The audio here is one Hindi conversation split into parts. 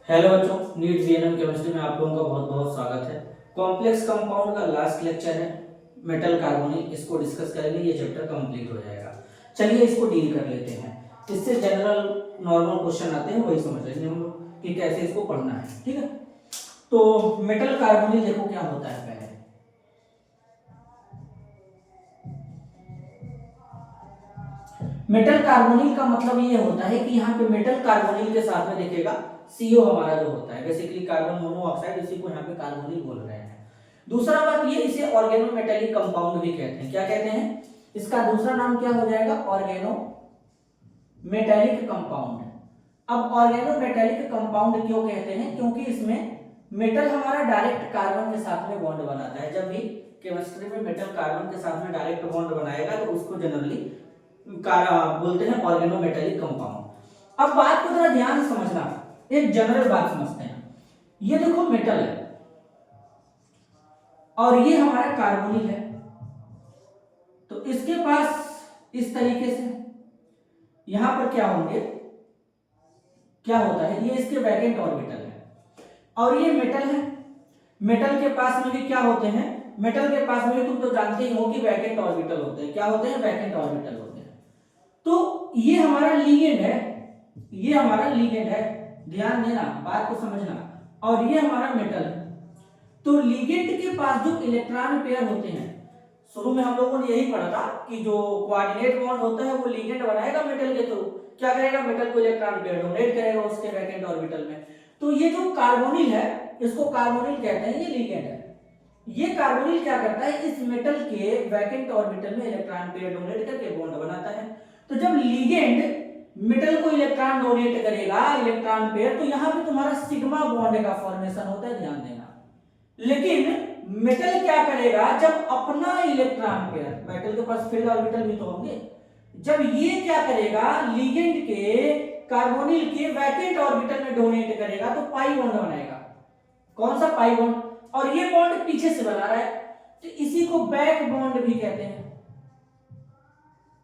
हेलो बच्चों, नीट जीएनएम केमिस्ट्री में आप लोगों का बहुत बहुत स्वागत है। कॉम्प्लेक्स कंपाउंड का लास्ट लेक्चर है मेटल कार्बोनिक, इसको डिस्कस करेंगे। ये चैप्टर कंप्लीट हो जाएगा। चलिए इसको डील कर लेते हैं। इससे जनरल नॉर्मल क्वेश्चन आते हैं, वही समझ लेंगे हम लोग कि कैसे इसको पढ़ना है। ठीक है, तो मेटल कार्बोनिक देखो क्या होता है। पहले मेटल कार्बोनिल का मतलब ये होता है कि यहाँ पे मेटल कार्बोनिल के साथ में देखेगा सीओ हमारा जो होता है, बेसिकली कार्बन मोनोऑक्साइड, इसी को यहाँ पे कार्बोनिल बोल रहे हैं। दूसरा बात ये, इसे ऑर्गेनोमेटेलिक कंपाउंड भी कहते हैं। क्या कहते हैं? इसका दूसरा नाम क्या हो जाएगा? Organometallic compound. अब ऑर्गेनोमेटेलिक कंपाउंड क्यों कहते हैं? क्योंकि इसमें मेटल हमारा डायरेक्ट कार्बन के साथ में बॉन्ड बनाता है। जब भी केमिस्ट्री में मेटल कार्बन के साथ में डायरेक्ट बॉन्ड बनाएगा तो उसको जनरली बोलते हैं ऑर्गेनोमेटेलिक कंपाउंड। अब बात को जरा ध्यान से समझना, एक जनरल बात समझते हैं। ये देखो मेटल है और ये हमारा कार्बोनिल है, तो इसके पास इस तरीके से यहां पर क्या होंगे, क्या होता है, ये इसके वैकेंट ऑर्बिटल है और ये मेटल है। मेटल के पास में भी क्या होते हैं? मेटल के पास में भी तुम तो जानते ही हो कि वैकेंट ऑर्बिटल होते हैं। क्या होते हैं? वैकेंट ऑर्बिटल होते हैं। तो ये हमारा लिगेंड है, ये हमारा लिगेंड है, ध्यान देना, बात को समझना। और ये हमारा मेटल है। तो लिगेंड के पास जो इलेक्ट्रॉन पेयर होते हैं, शुरू में हम लोगों ने यही पढ़ा था कि जो कोऑर्डिनेट बॉन्ड होता है वो लिगेंड बनाएगा मेटल के थ्रू। क्या करेगा? मेटल को इलेक्ट्रॉन पेयर डोनेट करेगा उसके वैकेंट ऑर्बिटल में। तो ये जो कार्बोनिल है, इसको कार्बोनिल कहते हैं, ये लिगेंड है। ये कार्बोनिल क्या करता है? इस मेटल के वैकेंट ऑर्बिटल में इलेक्ट्रॉन पेयर डोनेट करके बॉन्ड बनाता है। तो जब लिगेंड मेटल को इलेक्ट्रॉन डोनेट करेगा, इलेक्ट्रॉन पेयर, तो यहां पे तुम्हारा सिग्मा बॉन्ड का फॉर्मेशन होता है, ध्यान देना। लेकिन मेटल क्या करेगा? जब अपना इलेक्ट्रॉन पेयर, मेटल के पास फील्ड ऑर्बिटल भी तो होंगे, जब ये क्या करेगा, लिगेंड के कार्बोनिल के वैकेंट ऑर्बिटल में डोनेट करेगा तो पाई बॉन्ड बनाएगा। कौन सा? Pi bond. और ये बॉन्ड पीछे से बना रहा है, तो इसी को बैक बॉन्ड भी कहते हैं,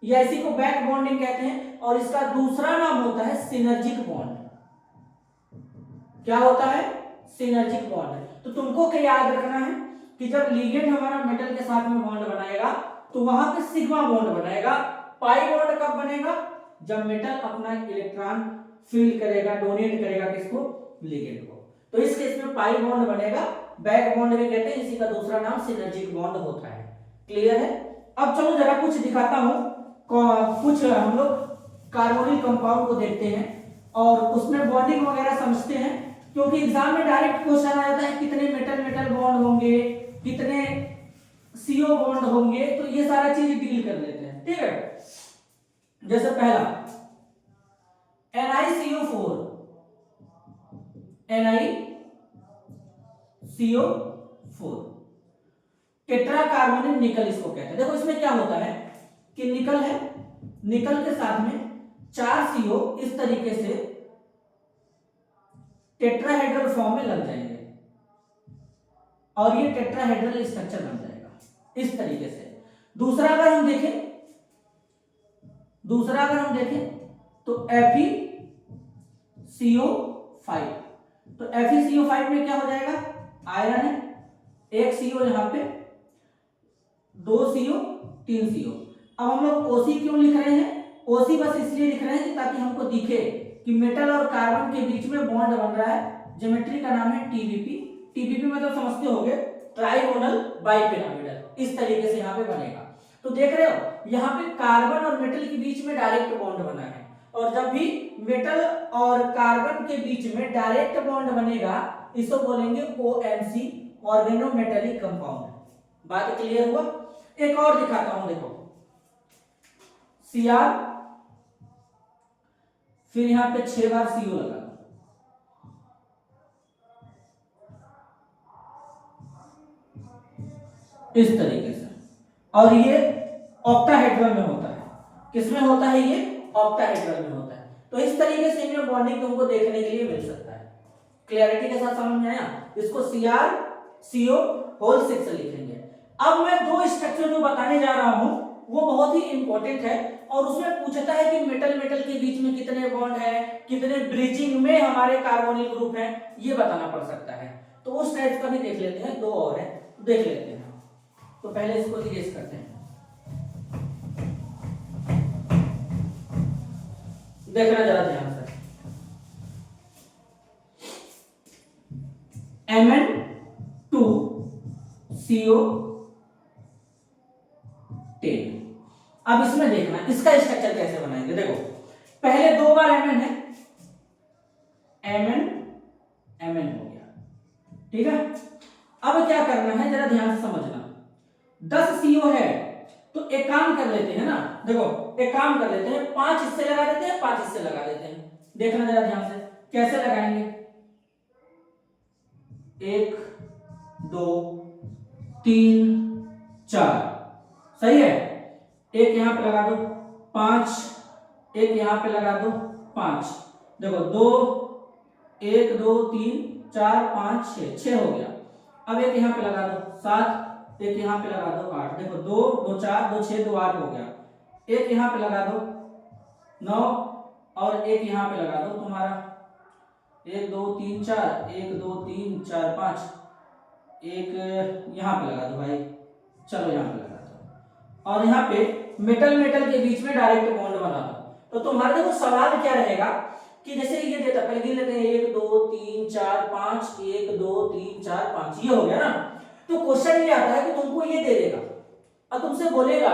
या इसी को बैक बॉन्डिंग कहते हैं। और इसका दूसरा नाम होता है सिनर्जिक बॉन्ड। क्या होता है? Synergic bond. तो तुमको क्या याद रखना है कि जब लिगेंड हमारा मेटल के साथ में बॉन्ड बनाएगा तो वहां पे सिग्मा बॉन्ड बनेगा। पाई बॉन्ड कब बनेगा? जब मेटल अपना इलेक्ट्रॉन फील्ड करेगा, डोनेट करेगा किसको? लिगेंड को। तो इस केस में पाई बॉन्ड बनेगा, बैक बॉन्ड भी कहते हैं, इसी का दूसरा नाम सिनर्जिक बॉन्ड होता है। क्लियर है? अब चलो जरा कुछ दिखाता हूं, कुछ हम लोग कार्बोनिल कंपाउंड को देखते हैं और उसमें बॉन्डिंग वगैरह समझते हैं, क्योंकि एग्जाम में डायरेक्ट क्वेश्चन आ जाता है कितने मेटल मेटल बॉन्ड होंगे, कितने सीओ बॉन्ड होंगे, तो ये सारा चीज डील कर लेते हैं। ठीक है, जैसे पहला NiCO4, NiCO4 टेट्रा कार्बोनिल निकल इसको कहते हैं। देखो इसमें क्या होता है कि निकल है, निकल के साथ में 4 CO इस तरीके से टेट्राहेड्रल फॉर्म में लग जाएंगे और ये टेट्राहेड्रल स्ट्रक्चर बन जाएगा इस तरीके से। दूसरा अगर हम देखें तो FeCO5, तो FeCO5 में क्या हो जाएगा? आयरन है, एक CO यहां पे, 2 CO, 3 CO। अब हम लोग OC क्यों लिख रहे हैं? OC बस इसलिए लिख रहे हैं कि ताकि हमको दिखे कि मेटल और कार्बन के बीच में बॉन्ड बन रहा है। ज्योमेट्री का नाम है TBP। TBP मतलब समझते होंगे, ट्राइगोनल बाइपिरामिडल, इस तरीके से यहाँ पे बनेगा। तो देख रहे हो यहाँ पे कार्बन और मेटल के बीच में डायरेक्ट बॉन्ड बना है, और जब भी मेटल और कार्बन के बीच में डायरेक्ट बॉन्ड बनेगा इसको बोलेंगे OMC, ऑर्गेनोमेटेलिक कंपाउंड। बात क्लियर हुआ? एक और दिखाता हूं, देखो Cr, फिर यहां पे 6 बार CO लगा, इस तरीके से, और ये ऑक्टाहेड्रल में होता है। किसमें होता है? ये ऑक्टाहेड्रल में होता है। तो इस तरीके से इनमें बॉन्डिंग तुमको देखने के लिए मिल सकता है। क्लियरिटी के साथ समझ में आया? इसको CrCO6 लिखेंगे। अब मैं दो स्ट्रक्चर जो बताने जा रहा हूं वो बहुत ही इंपॉर्टेंट है, और उसमें पूछता है कि मेटल मेटल के बीच में कितने बॉन्ड है, कितने ब्रिजिंग में हमारे कार्बोनिल ग्रुप है, ये बताना पड़ सकता है। तो उस टाइप का भी देख लेते हैं, दो और है देख लेते हैं। तो पहले इसको इरेज करते हैं, देखना जरा ध्यान से। Mn2CO10। अब इसमें देखना इसका स्ट्रक्चर कैसे बनाएंगे। देखो पहले दो बार Mn है, Mn Mn हो गया, ठीक है। अब क्या करना है जरा ध्यान से समझना। 10 CO है तो एक काम कर लेते हैं ना, देखो एक काम कर लेते हैं, 5 हिस्से लगा देते हैं, 5 हिस्से लगा देते हैं। देखना जरा ध्यान से कैसे लगाएंगे। 1 2 3 4, सही है। एक यहां पे लगा दो 5, एक यहां पे लगा दो 5, देखो 2 1 2 3 4 5 6, 6 हो गया। अब एक यहां पे लगा दो 7, एक यहां पे लगा दो 8, देखो 2 2 4 2 6 2 8 हो गया। एक यहां पे लगा दो 9 और एक यहां पे लगा दो तुम्हारा 1 2 3 4, 1 2 3 4 5, एक यहां पे लगा दो भाई, चलो यहां पे लगा दो, और यहां पे मेटल मेटल के बीच में डायरेक्ट बॉन्ड बना दो। तो तुम्हारा देखो सवाल क्या रहेगा कि जैसे ये देता, पहले गिन लेते हैं 1 2 3 4 5, 1 2 3 4 5, ये हो गया ना। तो क्वेश्चन ये आता है कि तुमको ये दे देगा और तुमसे बोलेगा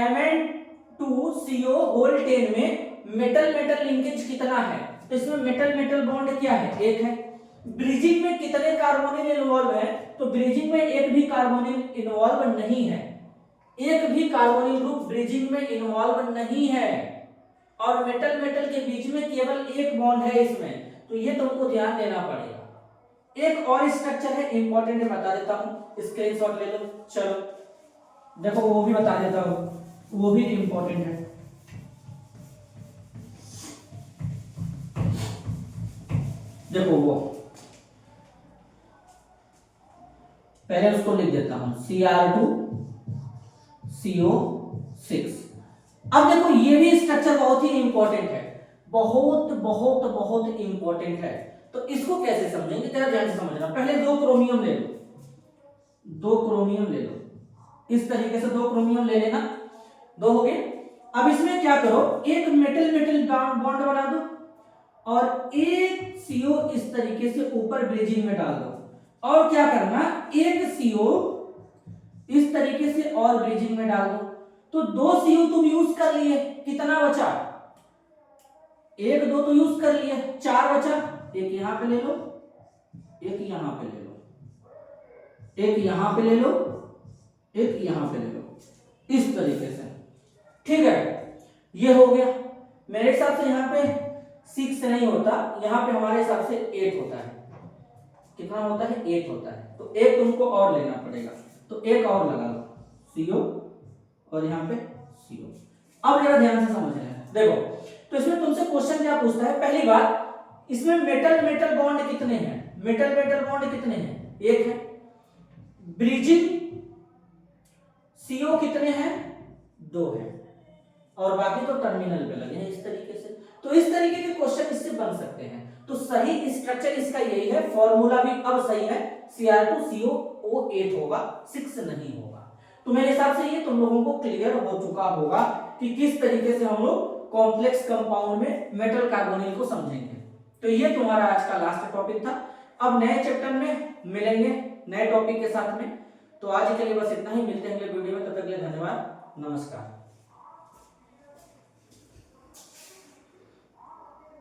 Mn2CO10 में मेटल मेटल लिंकेज कितना है। तो इसमें मेटल मेटल बॉन्ड क्या है, एक है। ब्रिजिंग में कितने कार्बोनिल इन्वॉल्व है, तो ब्रिजिंग में एक भी कार्बोनिल इन्वॉल्व नहीं है, एक भी कार्बोनिल ग्रुप ब्रिजिंग में इन्वॉल्व नहीं है, और मेटल मेटल के बीच में केवल एक बॉन्ड है इसमें, तो ये तुमको ध्यान देना पड़ेगा। एक और स्ट्रक्चर है इंपॉर्टेंट है, बता देता हूं, स्क्रीनशॉट ले लो। चलो देखो वो भी बता देता हूं, वो भी इंपॉर्टेंट है। देखो वो पहले उसको लिख देता हूं Cr2CO6। अब देखो ये भी स्ट्रक्चर बहुत ही इंपॉर्टेंट है, बहुत बहुत बहुत इंपॉर्टेंट है। तो इसको कैसे समझेंगे जरा ध्यान से समझना। पहले दो क्रोमियम ले लो, दो क्रोमियम ले लो, इस तरीके से दो क्रोमियम ले लेना, दो हो गए। अब इसमें क्या करो, एक मेटल मेटल बॉन्ड बना दो और एक CO इस तरीके से ऊपर ब्रिजिंग में डाल दो, और क्या करना, एक CO इस तरीके से और ब्रिजिंग में डाल दो। तो 2 CO तुम यूज कर लिए, कितना बचा, 1 2 तो यूज कर लिए, 4 बचा। एक यहां पे ले लो, एक यहां पे ले लो, एक यहां पे ले लो, एक यहां पे ले लो, इस तरीके से, ठीक है। ये हो गया। मेरे हिसाब से यहां पे 6 नहीं होता, यहां पे हमारे हिसाब से 8 होता है। कितना होता है, 8 होता है। तो एक तुमको और लेना पड़ेगा, तो एक और लगा लो CO और यहाँ पे CO। अब जरा ध्यान से समझ लेना, देखो तो इसमें तुमसे क्वेश्चन क्या पूछता है। पहली बात, इसमें मेटल मेटल बॉन्ड कितने हैं, मेटल मेटल बॉन्ड कितने हैं, एक है। ब्रिजिंग CO कितने हैं, 2 है, और बाकी तो टर्मिनल पे लगे हैं इस तरीके से। तो इस तरीके के क्वेश्चन इससे बन सकते हैं। तो सही स्ट्रक्चर इसका यही है, फॉर्मूला भी अब सही है, Cr2CO8 होगा, 6 नहीं होगा। तो मेरे हिसाब से ये तुम लोगों को क्लियर हो चुका होगा कि किस तरीके से हम लोग कॉम्प्लेक्स कंपाउंड में मेटल कार्बोनिल को समझेंगे। तो ये तुम्हारा आज का लास्ट टॉपिक था। अब नए चैप्टर में मिलेंगे नए टॉपिक के साथ में। तो आज के लिए बस इतना ही, मिलते हैं अगले वीडियो में, तब तक के लिए धन्यवाद, नमस्कार।